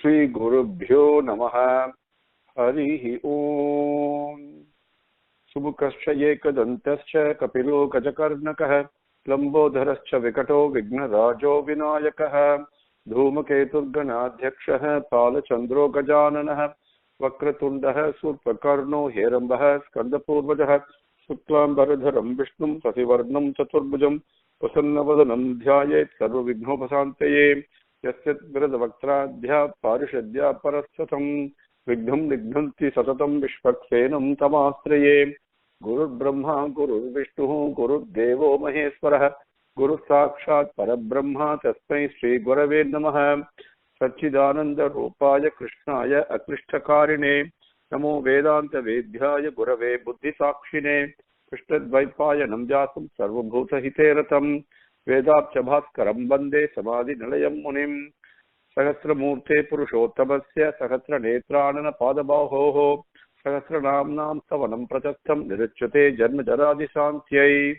Shri Gurubhyo Namaha Harihi Om Subukascha Yekadantascha Kapilo Gajakarnakaha Lambodharascha Vikato Vignarajo Vinayakaha Dhumaketurganadhyakshaha Palachandro Gajananaha Vakratundaha Surpakarno Herambaha Skandapurvajaha Suklam Baradharam Vishnum Sasivarnam Chaturbhujam Vasannavadanam Dhyayet Sarva Vignopasantaye Yasyat Viradavakradhya Parishadhya Parasatam Vignam Nignanti Satatam Vishvaksenam Tamastraye Guru Brahma Guru Vishnu Guru Devo Maheswara Guru Sakshat Parabrahma Tasmai Sri Gurave Namaha Satchidananda Rupaya Krishnaya Akrishtakarine Namo Vedanta Vedhyaya Gurave Buddhi Sakshine Krishnadvaipaya Namjasam Sarvabhuta Hiteratam Vedapcha Bhaskaram Bande Samadhi Nilayam Munim Sahasramurte Purushottabasya Sahasra Netranana Padabahoho Sahasra Namnam Savanam Pratattam Nirichyate Janma Jaradi Santyai.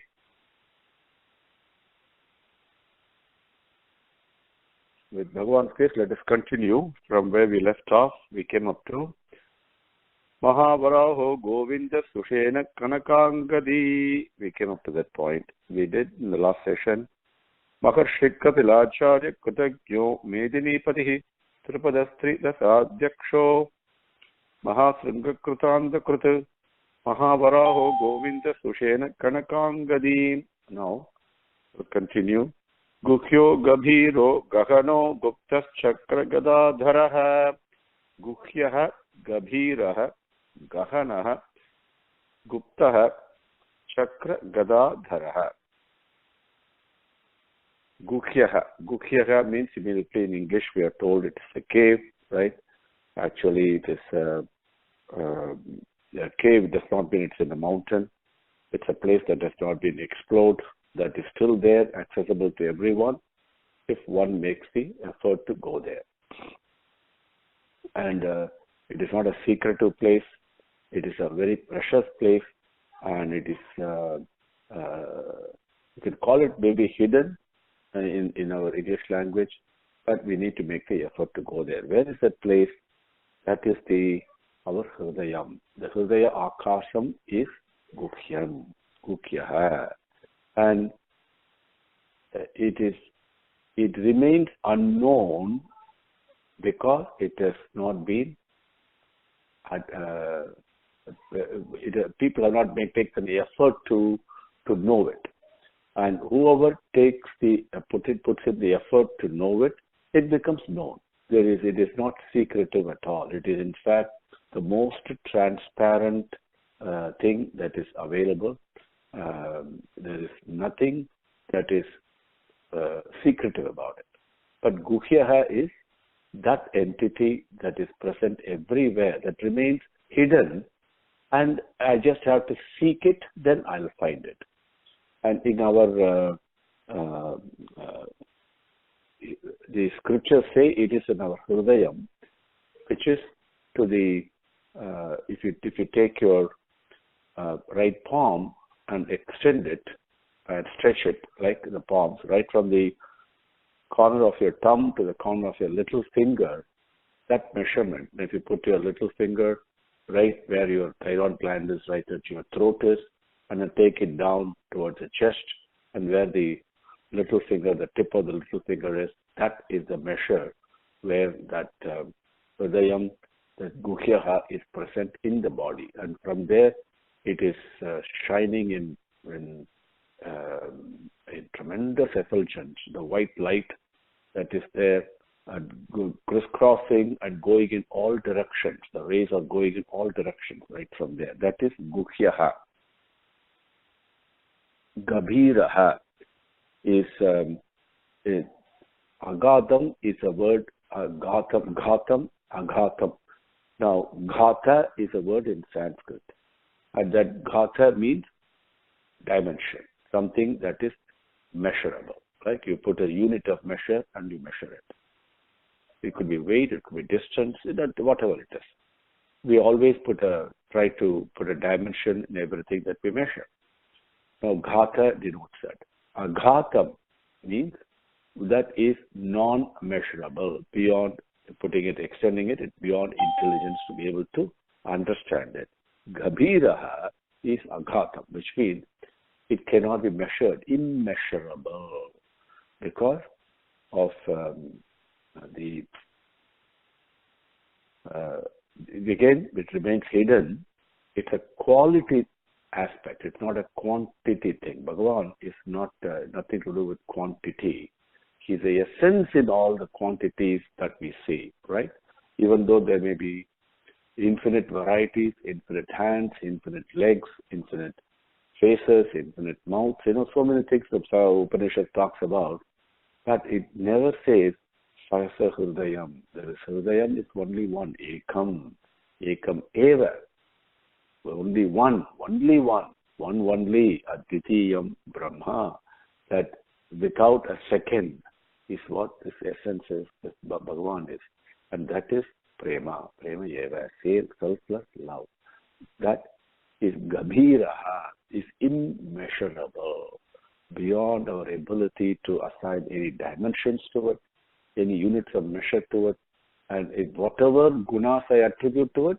With Bhagavan's case, let us continue from where we left off. We came up to Mahavaraho Govinda Sushena Kanakangadi. We came up to that point. We did in the last session. Maharshikka Pilacharya Kutagyo Medini Patihi Tripadastri Dasadyaksho Mahasringa Krutanda Krutu Mahavaraho Govinda Sushena Kanakangadi. Now, we'll continue. Gukhyo Gabhiro Gahano Guptas Chakra Gadadharaha Gukhyaha Gabhiraha Gahanaha Guptaha Chakra Gadadharaha. Gukhyaha means immediately in English we are told it's a cave, right? Actually it is a cave does not mean it's in a mountain. It's a place that has not been explored, that is still there, accessible to everyone if one makes the effort to go there. And it is not a secretive place. It is a very precious place, and it is you can call it maybe hidden in our English language, but we need to make the effort to go there. Where is that place? That is our Hridayam. The Hridaya Akasham is Gukhyam, Gukhyaha. And it remains unknown because it has not been people have not taken the effort to know it, and whoever takes puts in the effort to know it, it becomes known. It is not secretive at all. It is in fact the most transparent thing that is available. There is nothing that is secretive about it. But Gukhyaha is that entity that is present everywhere, that remains hidden, and I just have to seek it, then I'll find it. And in our the scriptures say it is in our Hridayam, which is to the if you take your right palm and extend it and stretch it like the palms, right from the corner of your thumb to the corner of your little finger, that measurement, if you put your little finger right where your thyroid gland is, right at your throat is, and then take it down towards the chest, and where the little finger, the tip of the little finger is, that is the measure where that Hridayam, that Gukhyaha is present in the body. And from there, it is shining in tremendous effulgence, the white light that is there, crisscrossing and going in all directions. The rays are going in all directions right from there. That is Gukhyaha. Gabhiraha is Agatham is a word, Ghatam. Now, Ghatha is a word in Sanskrit, and that Ghatha means dimension, something that is measurable. Like you put a unit of measure and you measure it. It could be weight, it could be distance, whatever it is. We always try to put a dimension in everything that we measure. Now, Ghatha denotes that. Aghatam means that is non-measurable, beyond putting it, extending it, it's beyond intelligence to be able to understand it. Gabhiraha is aghatam, which means it cannot be measured, immeasurable, because of again, it remains hidden. It's a quality aspect. It's not a quantity thing. Bhagavan is not nothing to do with quantity. He's the essence in all the quantities that we see, right? Even though there may be infinite varieties, infinite hands, infinite legs, infinite faces, infinite mouths, so many things that Upanishad talks about, but it never says Sahasa Hridayam. There is Hridayam is only one, Ekam Eva. Only one, one only, Advitiyam Brahma, that without a second is what this essence is, this Bhagavan is. And that is Prema Eva, selfless love. That is Gabhiraha, is immeasurable, beyond our ability to assign any dimensions to it, any units of measure to it, and whatever gunas I attribute to it,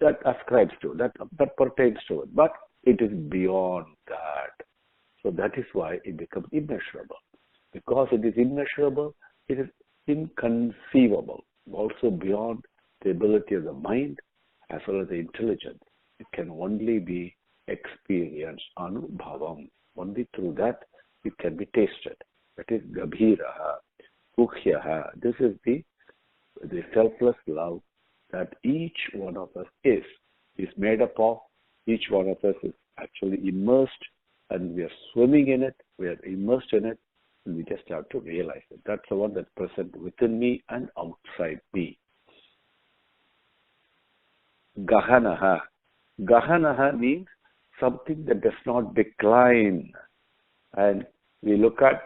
that ascribes to, that pertains to it. But it is beyond that. So that is why it becomes immeasurable. Because it is immeasurable, it is inconceivable, also beyond the ability of the mind as well as the intelligence. It can only be experienced, anubhavam. Only through that it can be tasted. That is gabhiraha, guhyaha. This is the selfless love that each one of us is made up of. Each one of us is actually immersed, and we are swimming in it, we are immersed in it, and we just have to realize it. That's the one that's present within me and outside me. Gahanaha. Gahanaha means something that does not decline. And we look at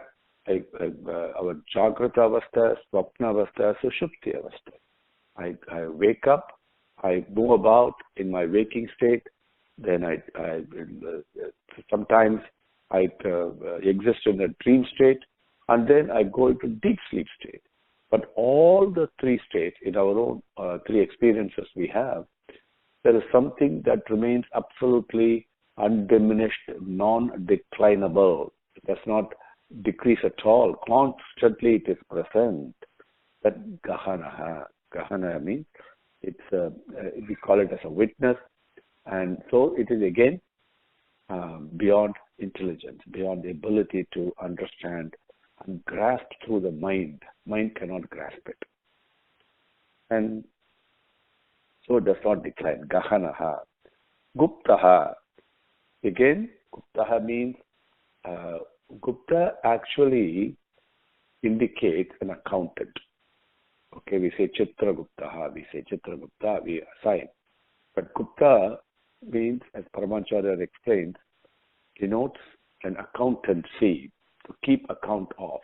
our Jagrata Avastha, Swapna Avastha, Sushupti Avastha. I wake up, I move about in my waking state, then sometimes I exist in a dream state, and then I go into deep sleep state. But all the three states in our own three experiences we have, there is something that remains absolutely undiminished, non-declinable. It does not decrease at all. Constantly it is present. That Gahanaha. Gahana means we call it as a witness, and so it is again beyond intelligence, beyond the ability to understand and grasp through the mind. Mind cannot grasp it, and so it does not decline. Gahanaha. Guptaha. Again, Guptaha means Gupta actually indicates an accountant. Okay, we say Chitragupta, we assign. But Gupta means, as Paramacharya explains, denotes an accountancy, to keep account of.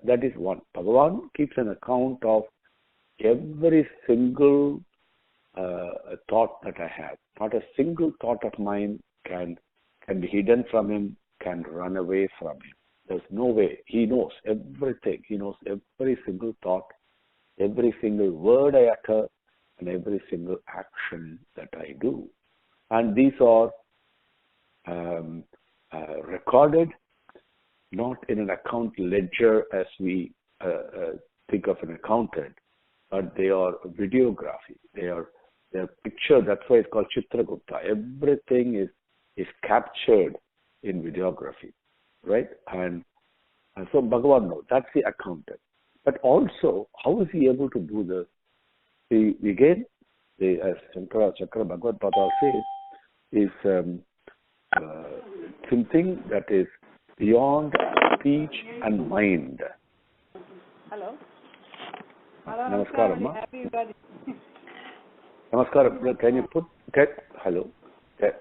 That is one. Bhagavan keeps an account of every single thought that I have. Not a single thought of mine can be hidden from him, can run away from him. There's no way. He knows everything. He knows every single thought, every single word I utter, and every single action that I do. And these are recorded not in an account ledger as we think of an accountant, but they are videography. They are pictured. That's why it's called Chitragupta. Everything is captured in videography, right? And so Bhagavan knows. That's the accountant. But also, how is he able to do this? Again, as Sankara Bhagavad Bhattar says, is something that is beyond speech and mind. Hello. Namaskaram. Namaskaram. Can you put hello?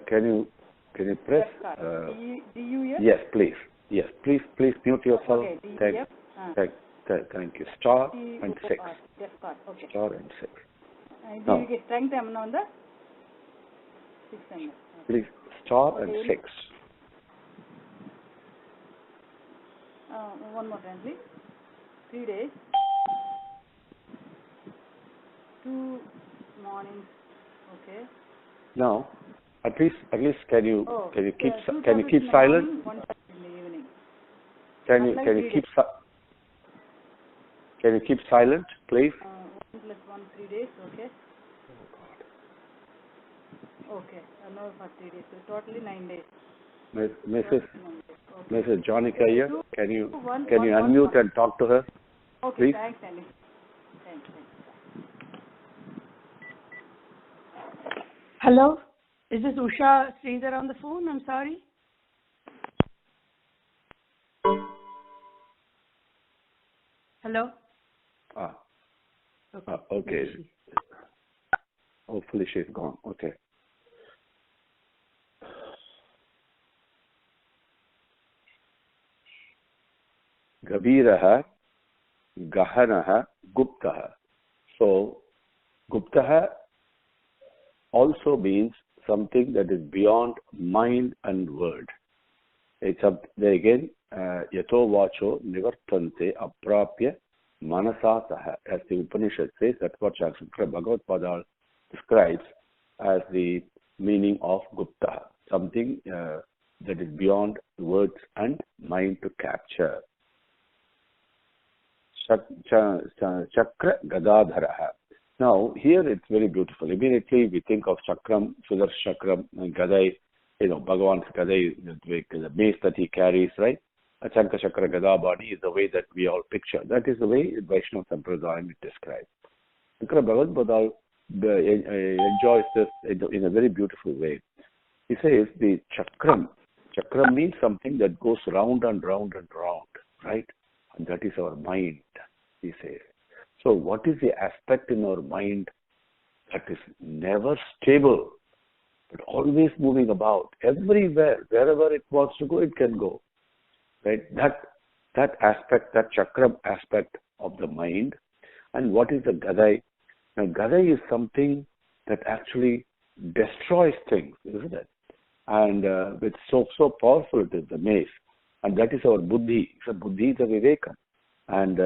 Can you press? Do you hear? Yes, please. Yes, please mute yourself. Okay. Thank you. Star and 6. Okay. Star and 6. Do you get strength on the 6 time? Please, star and 6. One more time, please. 3 days. 2 mornings. Okay. Now, at least can you keep 2:30 in the silent? morning, 1:30 in the evening. Can you keep silent, please? 1 plus 1, 3 days. Okay. Okay. No, for 3 days. So totally 9 days. Mrs. Jonica here, can you unmute and talk to her? Okay, please? thanks, Andy. Thanks. Hello, is this Usha Sridhar on the phone? I'm sorry. Hello? Okay. Hopefully she's gone. Okay. Gaviraha, Gahanaha, Guptaha. So, Guptaha also means something that is beyond mind and word. It's up there again, Yato Vacho Nivartante Aprapya Manasasaha. As the Upanishad says, that's what Sankara Bhagavan describes as the meaning of Gupta, something that is beyond words and mind to capture. Chakra Gadadharaha. Now, here it's very beautiful. Immediately we think of Chakram, Sudarshan Chakram, and Gadai, Bhagavan's Gadai, the mace that he carries, right? A Chanka Chakra Gada body is the way that we all picture. That is the way Vaishnava Sampradayam is described. Sankara Bhagavan enjoys this in a very beautiful way. He says the Chakram means something that goes round and round and round, right? And that is our mind, he says. So what is the aspect in our mind that is never stable, but always moving about, everywhere, wherever it wants to go, it can go, right? That aspect, that Chakram aspect of the mind. And what is the Gadai? Now, Gadai is something that actually destroys things, isn't it? And it's so powerful it is, the mace. And that is our buddhi. So buddhi is a vivekam. And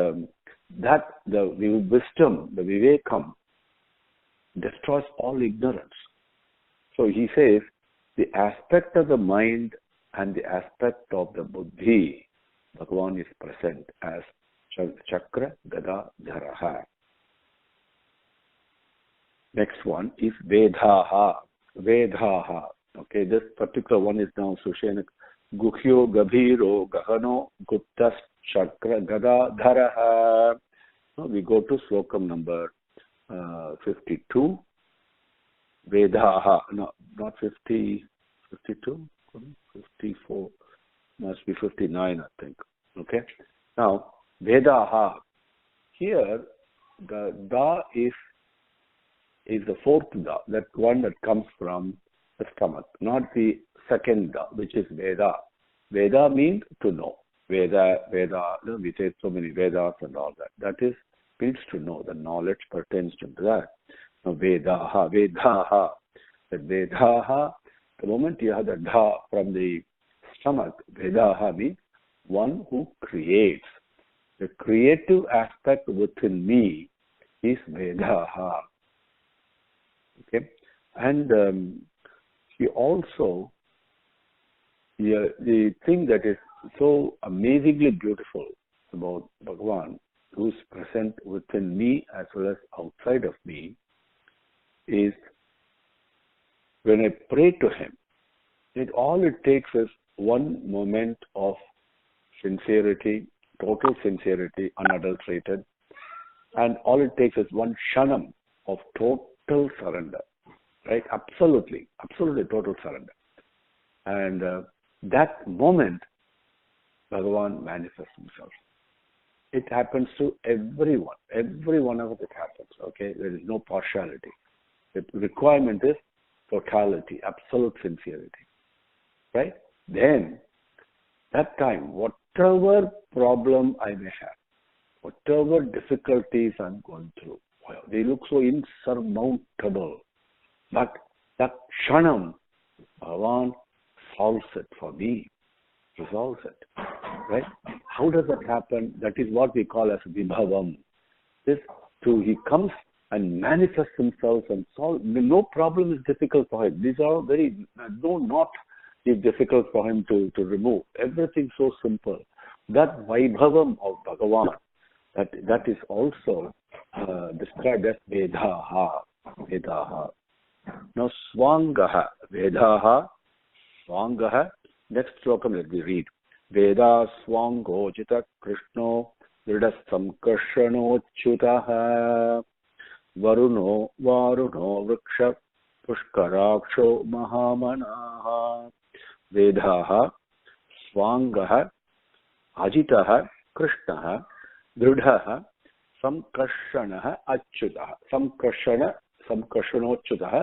that, the wisdom, the vivekam, destroys all ignorance. So he says, the aspect of the mind and the aspect of the buddhi, Bhagavan is present as Chakra Gada Dharaha. Next one is Vedaha. Vedaha. Okay, this particular one is now Sushenak. Guhyo Gabhiro Gahano Guptas Chakra Gada Dharaha. Now we go to Slokam number 52. Vedaha. No, not 50, 52, 54. Must be 59, I think. Okay. Now, Vedaha. Here, the Da is the fourth Da, that one that comes from the stomach, not the second Da, which is Veda. Veda means to know. Veda, we say so many Vedas and all that. That is, means to know. The knowledge pertains to that. Now, Vedaha. The Vedaha, the moment you have the Da from the stomach, Vedaha means one who creates. The creative aspect within me is Vedaha. Okay? And he also, the thing that is so amazingly beautiful about Bhagavan, who is present within me as well as outside of me, is when I pray to him, all it takes is one moment of sincerity, total sincerity, unadulterated, and all it takes is one shanam of total surrender, right? Absolutely total surrender. And that moment, Bhagavan manifests himself. It happens to everyone. Every one of us it happens, okay? There is no partiality. The requirement is totality, absolute sincerity, right? Then, that time, whatever problem I may have, whatever difficulties I'm going through, they look so insurmountable. But that Shanam, Bhagavan solves it for me, resolves it, right? How does that happen? That is what we call as Vibhavam. He comes and manifest himself and solve. No problem is difficult for him. These are not is difficult for him to remove. Everything so simple. That Vaibhavam of Bhagavan, that is also described as Vedaha. Now Swangaha, Vedaha, Swangaha. Next Slokam let me read. Veda Swangojita Krishno Vrida Samkarshanochutaha Varuno Vriksha Pushkaraksho Mahamanaha Vedaha Swangaha Ajitaha Krishnaha Dridhaha Samkarshanaha Achyutaha Samkarshanochutaha.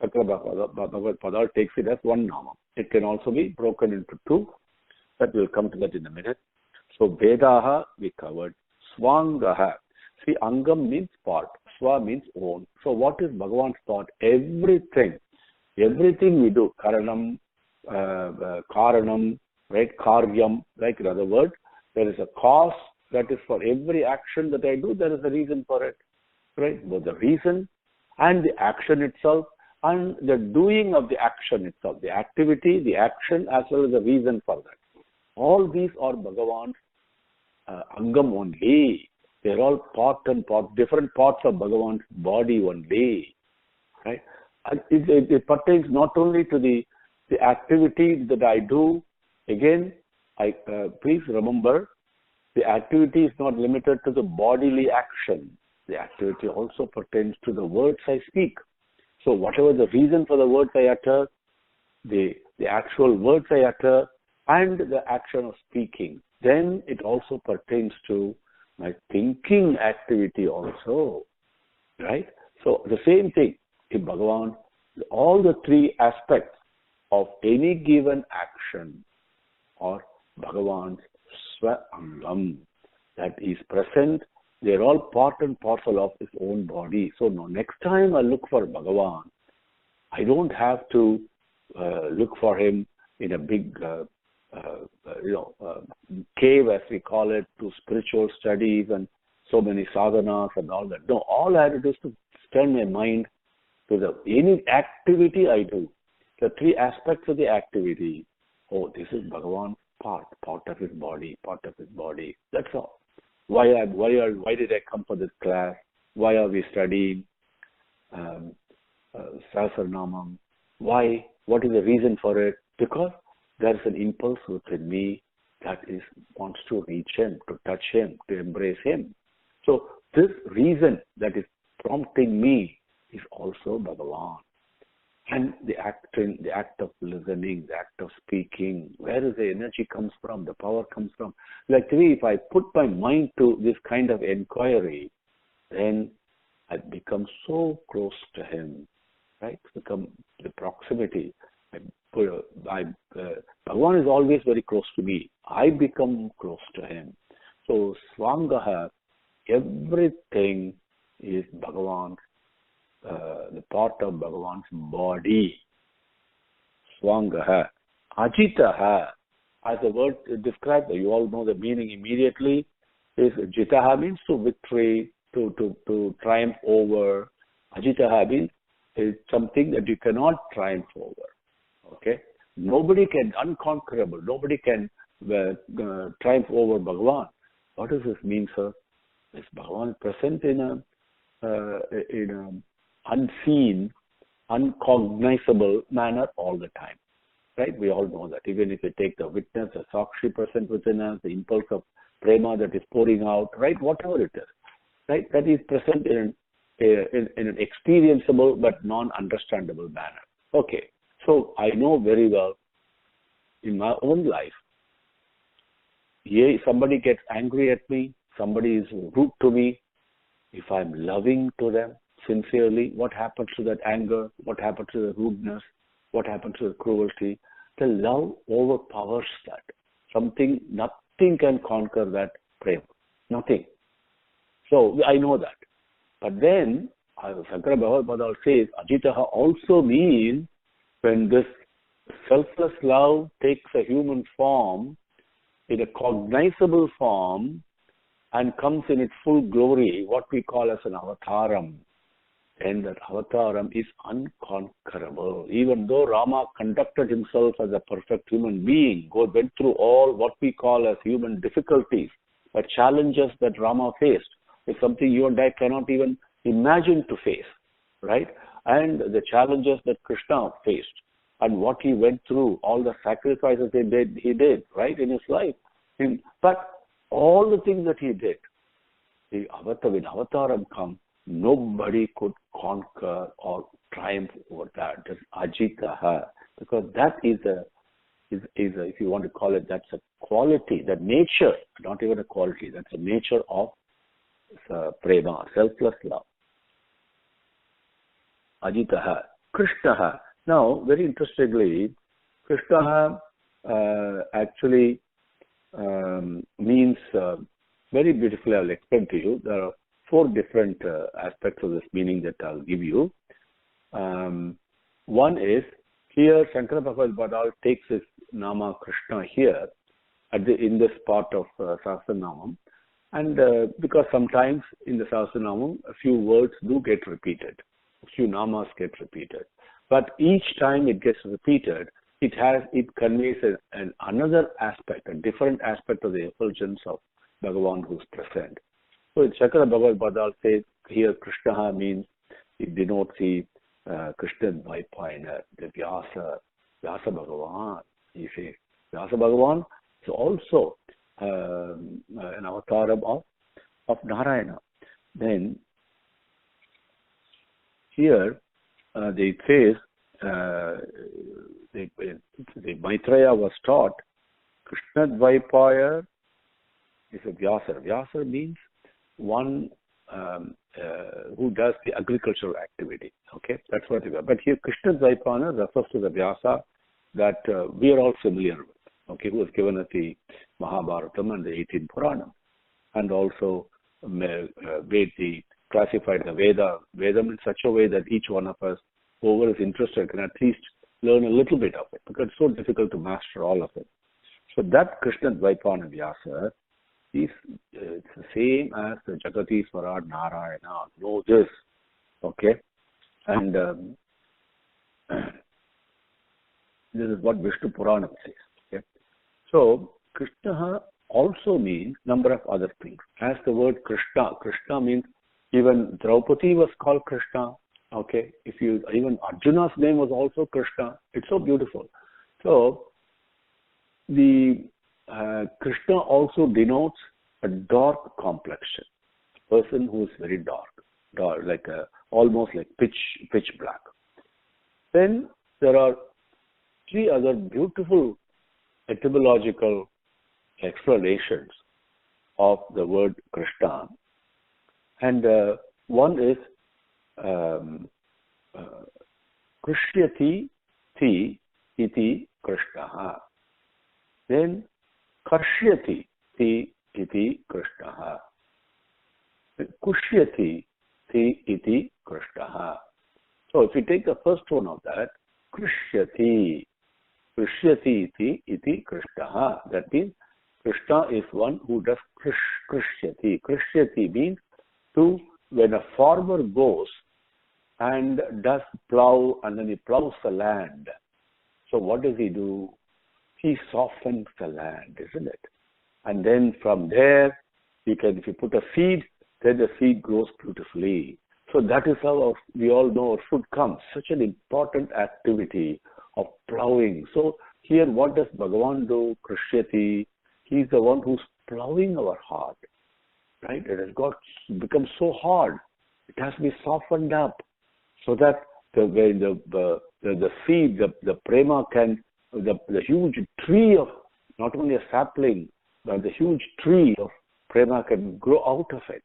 Bhagavad Padal takes it as one nama. It can also be broken into two. But we'll come to that in a minute. So Vedaha we covered. Swangaha. See, Angam means part. Swa means own. So what is Bhagavan's thought? Everything we do. Karanam, Karanam, right? Karyam, like in other words, there is a cause that is for every action that I do. There is a reason for it, right? Both the reason and the action itself, and the doing of the action itself, the activity, the action, as well as the reason for that. All these are Bhagavan's Angam only. They're all part and part, different parts of Bhagavan's body only. Right? It pertains not only to the activity that I do. Again, please remember, the activity is not limited to the bodily action. The activity also pertains to the words I speak. So whatever the reason for the words I utter, the actual words I utter, and the action of speaking, then it also pertains to my thinking activity also, right? So the same thing, in Bhagavan, all the three aspects of any given action are Bhagavan's Swa-Angam, that is present. They're all part and parcel of his own body. So now next time I look for Bhagavan, I don't have to look for him in a big cave, as we call it, to spiritual studies and so many sadhanas and all that. No, all I have to do is to turn my mind to any activity I do. The three aspects of the activity. Oh, this is Bhagavan's part of his body, That's all. Why did I come for this class? Why are we studying Sahasranamam? Why? What is the reason for it? Because there is an impulse within me that wants to reach him, to touch him, to embrace him. So this reason that is prompting me is also Bhagavan. And the act of listening, the act of speaking, where is the energy comes from, the power comes from. Like to me, if I put my mind to this kind of inquiry, then I become so close to him, right? Become the proximity. Bhagavan is always very close to me. I become close to him. So Swangaha, everything is Bhagavan's, the part of Bhagavan's body. Swangaha. Ajitaha, as the word describes, you all know the meaning immediately, is Jitaha means to victory, to triumph over. Ajitaha means it's something that you cannot triumph over. Okay? Nobody can, unconquerable, nobody can triumph over Bhagavan. What does this mean, sir? Is Bhagavan present in an unseen, uncognizable manner all the time? Right? We all know that. Even if you take the witness, the Sakshi present within us, the impulse of prema that is pouring out, right? Whatever it is, right? That is present in an experienceable but non-understandable manner. Okay. So I know very well in my own life, somebody gets angry at me, somebody is rude to me. If I'm loving to them sincerely, what happens to that anger? What happens to the rudeness? What happens to the cruelty? The love overpowers that. Nothing can conquer that prema. Nothing. So I know that. But then, Sankara Bhashyam says, Ajitaha also means when this selfless love takes a human form, in a cognizable form, and comes in its full glory, what we call as an avataram. then that avataram is unconquerable. Even though Rama conducted himself as a perfect human being, went through all what we call as human difficulties, the challenges that Rama faced, is something you and I cannot even imagine to face, right? And the challenges that Krishna faced, and what he went through, all the sacrifices he did, right, in his life. But all the things that he did, when avataram come, nobody could conquer or triumph over that. That's ajitaha, because that is a, if you want to call it, that's a quality, that nature, not even a quality, that's a nature of prema, selfless love. Ajitaha, Krishnaha. Now, very interestingly, Krishnaha actually means, very beautifully I'll explain to you. There are 4 different aspects of this meaning that I'll give you. One is, here Sankara Bhashyam takes his Nama Krishna here in this part of Sahasranamam, and because sometimes in the Sahasranamam a few words do get repeated, a few namas get repeated, but each time it gets repeated, it conveys another aspect, a different aspect of the effulgence of Bhagavan who's present. So in Sankara Bhashyam says here Krishna means, it denotes the Krishna Dvaipayana, the Vyasa Bhagavan. You see, Vyasa Bhagavan is also an avataram of Narayana. Then here it says, the Maitreya was taught, Krishna Dvaipaya is a Vyasa. Vyasa means one who does the agricultural activity. Okay, that's what it is. But here Krishna Dvaipana refers to the Vyasa that we are all familiar with. Okay, who was given us the Mahabharatam and the 18 Puranam, and also classified the Vedam in such a way that each one of us, whoever is interested, can at least learn a little bit of it, because it's so difficult to master all of it. So that Krishna Dvaipana Vyasa it's the same as the Jagatishvara Narayana. Know this, okay? And this is what Vishnu Purana says. Okay? So Krishna also means number of other things. As the word Krishna means, even Draupadi was called Krishna. Okay, even Arjuna's name was also Krishna. It's so beautiful. So the Krishna also denotes a dark complexion, a person who is very dark, like almost like pitch black. Then there are 3 other beautiful etymological explanations of the word Krishna, and one is Krishyati ti iti Krishna. Then Karshyati ti iti Krishna. Kushyati ti iti Krishna. So if you take the first one of that, Krishyati ti iti Krishna, that means Krishna is one who does Krishyati. Krishyati means when a farmer goes and does plow, and then he plows the land. So what does he do? He softens the land, isn't it? And then from there, if you put a seed, then the seed grows beautifully. So that is how we all know our food comes. Such an important activity of plowing. So here, what does Bhagavan do? Krishyati. He's the one who's plowing our heart, right? It has become so hard. It has to be softened up, so that the seed, the prema the huge tree of, not only a sapling, but the huge tree of prema can grow out of it.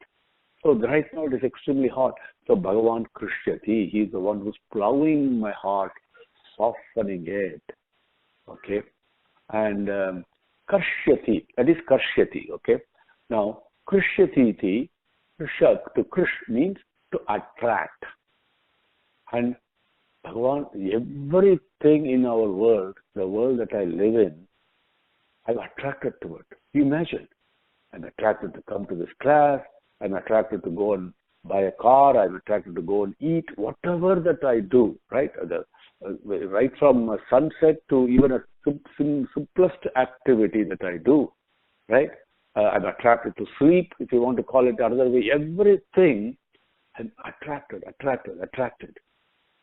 So right now it is extremely hot. So Bhagavan Krishyati, he is the one who's plowing my heart, softening it. Okay? And Karshyati, that is Karshyati, okay? Now, Krishyati, to Krish means to attract. And Bhagavan, everything in our world, the world that I live in, I'm attracted to it. You imagine, I'm attracted to come to this class, I'm attracted to go and buy a car, I'm attracted to go and eat, whatever that I do, right? Right from sunset to even a simplest activity that I do, right? I'm attracted to sleep, if you want to call it another way. Everything, I'm attracted,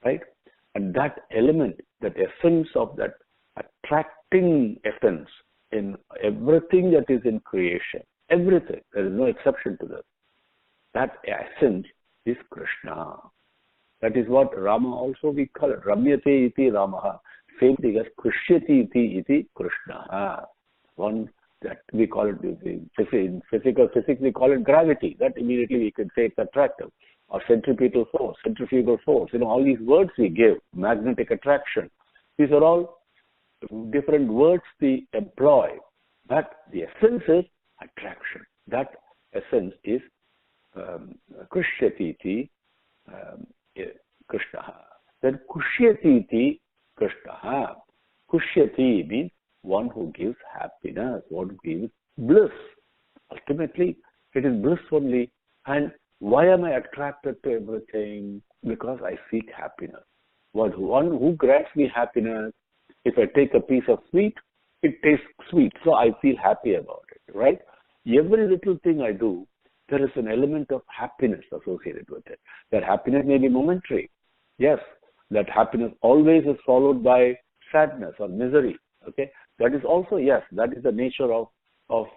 right? And that element, that essence of that attracting essence in everything that is in creation, everything, there is no exception to that. That essence is Krishna. That is what Rama also we call it. Ramyate iti Ramaha. Same thing as Krishyati iti Krishna. One that we call it in physics we call it gravity. That immediately we can say it's attractive. Or centripetal force, centrifugal force. All these words we give. Magnetic attraction. These are all different words we employ. But the essence is attraction. That essence is Krishyati iti Krishna. Then Kushyati iti Krishna. Kushyati means one who gives happiness, one who gives bliss. Ultimately, it is bliss only. And why am I attracted to everything? Because I seek happiness. One who grants me happiness. If I take a piece of sweet, it tastes sweet, so I feel happy about it, right? Every little thing I do, there is an element of happiness associated with it. That happiness may be momentary. Yes, that happiness always is followed by sadness or misery. Okay, that is also, yes, that is the nature of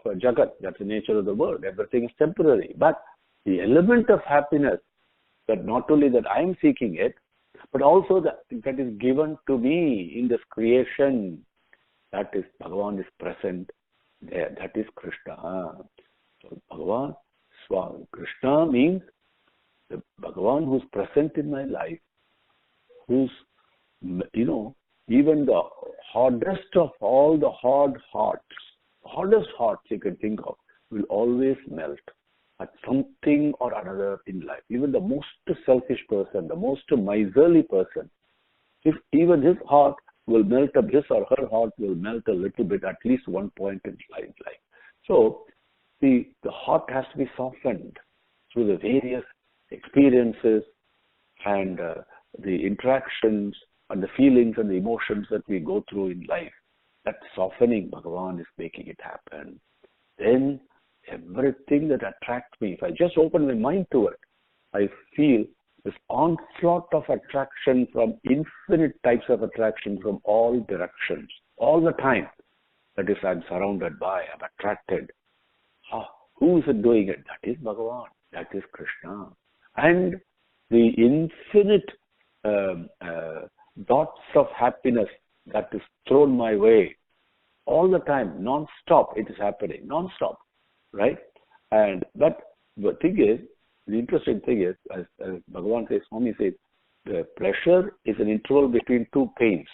Jagat. That's the nature of the world. Everything is temporary. But the element of happiness, that not only that I am seeking it, but also that is given to me in this creation, that is Bhagavan is present there. That is Krishna. So Bhagavan, Krishna means the Bhagavan who's present in my life, who's, even the hardest of all the hardest hearts you can think of, will always melt at something or another in life. Even the most selfish person, the most miserly person, if even his heart will melt up, his or her heart will melt a little bit at least one point in life. So the heart has to be softened through the various experiences and the interactions and the feelings and the emotions that we go through in life. That softening, Bhagavan is making it happen. Then everything that attracts me, if I just open my mind to it, I feel this onslaught of attraction from infinite types of attraction from all directions, all the time. That is, I'm surrounded by, I'm attracted. Who is it doing it? That is Bhagavan. That is Krishna. And the infinite dots of happiness that is thrown my way all the time, non-stop, it is happening, non-stop, right? But the thing is, the interesting thing is, as Bhagavan says, Swami says, the pleasure is an interval between two pains.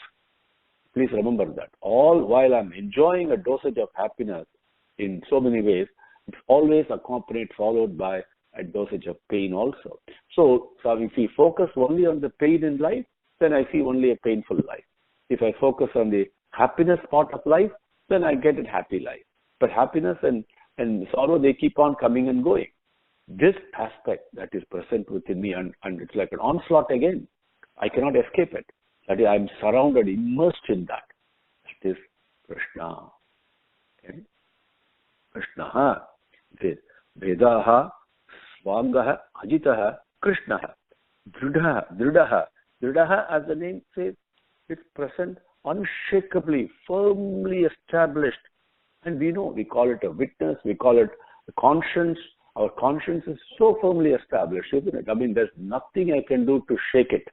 Please remember that. All while I'm enjoying a dosage of happiness in so many ways, it's always accompanied, followed by a dosage of pain also. So if we focus only on the pain in life, then I see only a painful life. If I focus on the happiness part of life, then I get a happy life. But happiness and sorrow, they keep on coming and going. This aspect that is present within me, and it's like an onslaught again. I cannot escape it. That is, I'm surrounded, immersed in that. That is Krishna. Okay? Krishna. Vedaha, Swangaha, Ajitaha, Krishna. Dridaha. Dridaha, as the name says, it's present unshakably, firmly established. And we know, we call it a witness, we call it a conscience. Our conscience is so firmly established, isn't it? I mean, there's nothing I can do to shake it.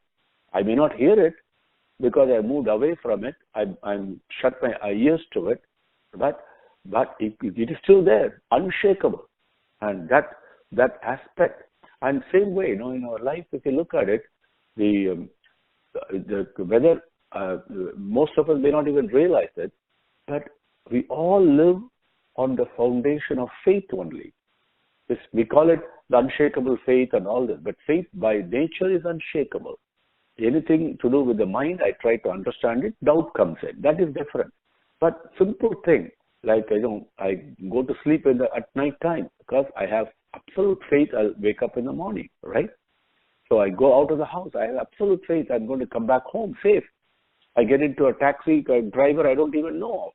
I may not hear it because I moved away from it. I'm shut my ears to it, but it is still there, unshakable. And that aspect, and same way, in our life, if you look at it, whether most of us may not even realize it, but we all live on the foundation of faith only. We call it the unshakable faith and all this, but faith by nature is unshakable. Anything to do with the mind, I try to understand it, doubt comes in. That is different. But simple thing, like I go to sleep at night time because I have absolute faith I'll wake up in the morning, right? So I go out of the house. I have absolute faith I'm going to come back home safe. I get into a taxi, a driver I don't even know.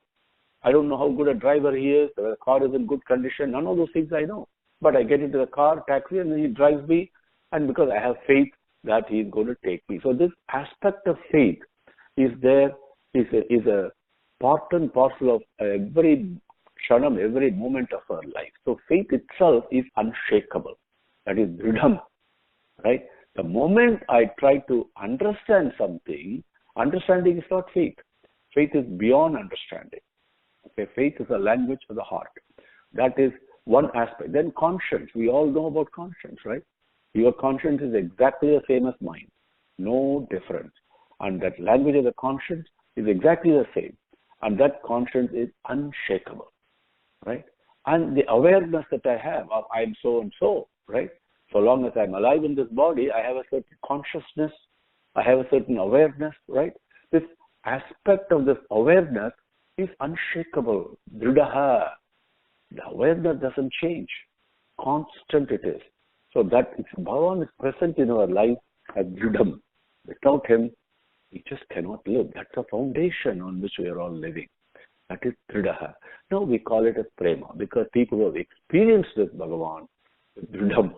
I don't know how good a driver he is, the car is in good condition. None of those things I know. But I get into the car, taxi, and he drives me. And because I have faith that he is going to take me. So this aspect of faith is there, is a part and parcel of every kshanam, every moment of our life. So faith itself is unshakable. That is dridham, right? The moment I try to understand something, understanding is not faith. Faith is beyond understanding. Okay, faith is a language of the heart. That is one aspect. Then conscience. We all know about conscience, right? Your conscience is exactly the same as mine. No difference. And that language of the conscience is exactly the same. And that conscience is unshakable, right? And the awareness that I have of I'm so and so, right? So long as I'm alive in this body, I have a certain consciousness. I have a certain awareness, right? This aspect of this awareness is unshakable. Dridaha. The awareness doesn't change. Constant it is. So that if Bhagavan is present in our life as Dridham, without him, we just cannot live. That's the foundation on which we are all living. That is Dridaha. Now we call it as Prema because people who have experienced this Bhagavan, Dridham,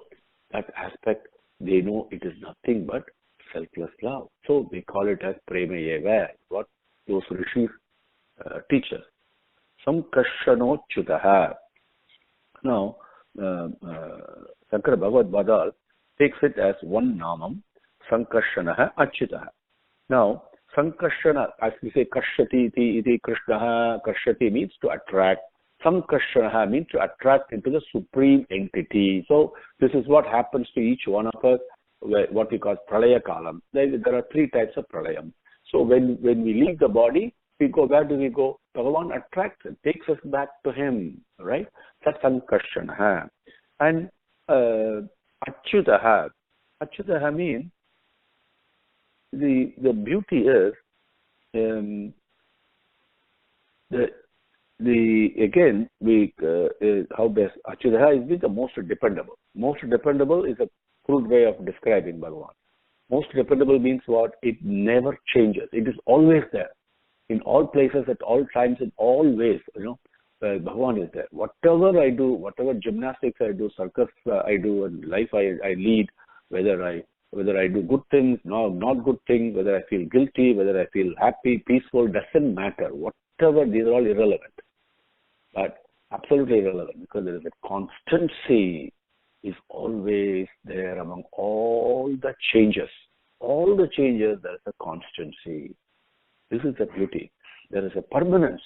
that aspect, they know it is nothing but selfless love. So we call it as Prema Eva, what those rishis teach us. Sankashanochutaha. Now, Sankara Bhagavad takes it as one namam, Sankashanaha Achyutaha. Now, Sankashana, as we say, Kashyati iti Krishnaha, Kashyati means to attract. Sankashanaha means to attract into the supreme entity. So, this is what happens to each one of us, what we call Pralaya Kalam. There are three types of Pralayam. So, when we leave the body, we go, where do we go? Bhagavan attracts and takes us back to him, right? That's Sankashanaha. And Achyutaha. Achyutaha means the beauty is how best Achyutaha is the most dependable. Most dependable is a crude way of describing Bhagavan. Most dependable means what? It never changes. It is always there. In all places, at all times, in all ways, Bhagavan is there. Whatever I do, whatever gymnastics I do, circus I do, and life I lead, whether I do good things, not good things, whether I feel guilty, whether I feel happy, peaceful, doesn't matter. Whatever, these are all irrelevant. But absolutely irrelevant because there is a constancy is always there among all the changes. All the changes, there is a constancy. This is the beauty. There is a permanence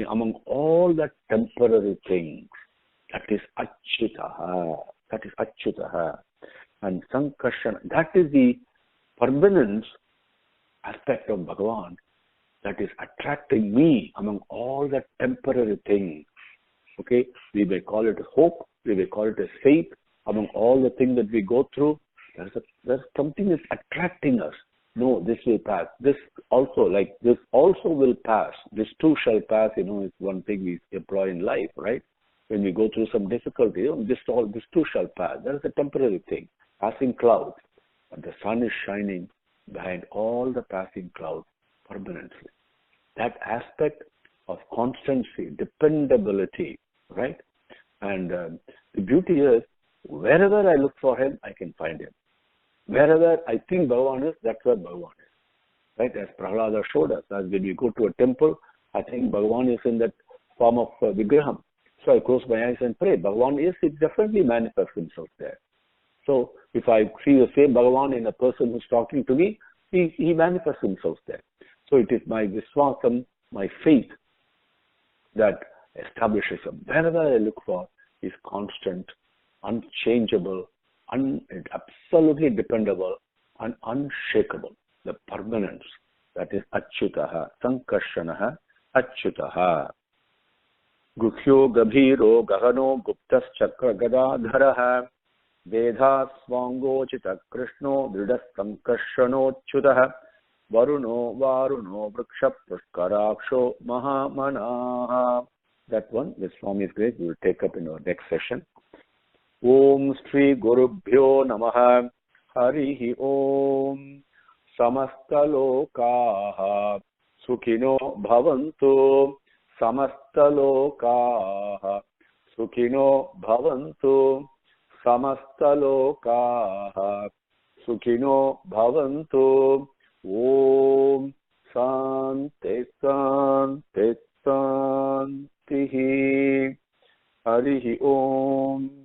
among all the temporary things. That is Achyutaha. That is Achyutaha. And Sankashana, that is the permanence aspect of Bhagavan that is attracting me among all the temporary things. Okay? We may call it hope, we may call it a faith among all the things that we go through. There's something that's attracting us. No, this will pass. This also will pass. This too shall pass, is one thing we employ in life, right? When we go through some difficulty, this too shall pass. That is a temporary thing. Passing clouds. But the sun is shining behind all the passing clouds permanently. That aspect of constancy, dependability, right? And the beauty is, wherever I look for him, I can find him. Wherever I think Bhagavan is, that's where Bhagavan is. Right? As Prahlada showed us, as when we go to a temple, I think Bhagavan is in that form of Vigraham. So I close my eyes and pray. Bhagavan it definitely manifests himself there. So if I see the same Bhagavan in a person who's talking to me, he manifests himself there. So it is my Viswasam, my faith, that establishes him. Wherever I look for, is constant, unchangeable, absolutely dependable, and unshakable. The permanence. That is Achyutaha. Sankashanaha Achyutaha. Gukhyo Gabhiro Gahano Guptas Chakra Gadadharaha Vedha Swango Chita Krishno Vridas Sankashano Chutaha Varuno Vriksha Pushkaraksho Mahamanaha. That one, with Swami's grace, we will take up in our next session. Om Shri Gurubhyo Namaha. Harihi Om. Samastalokaha Sukhino Bhavantu. Samastalokaha Sukhino Bhavantu. Samastalokaha Sukhino Bhavantu. Om Sante Sante Santihi. Harihi Om.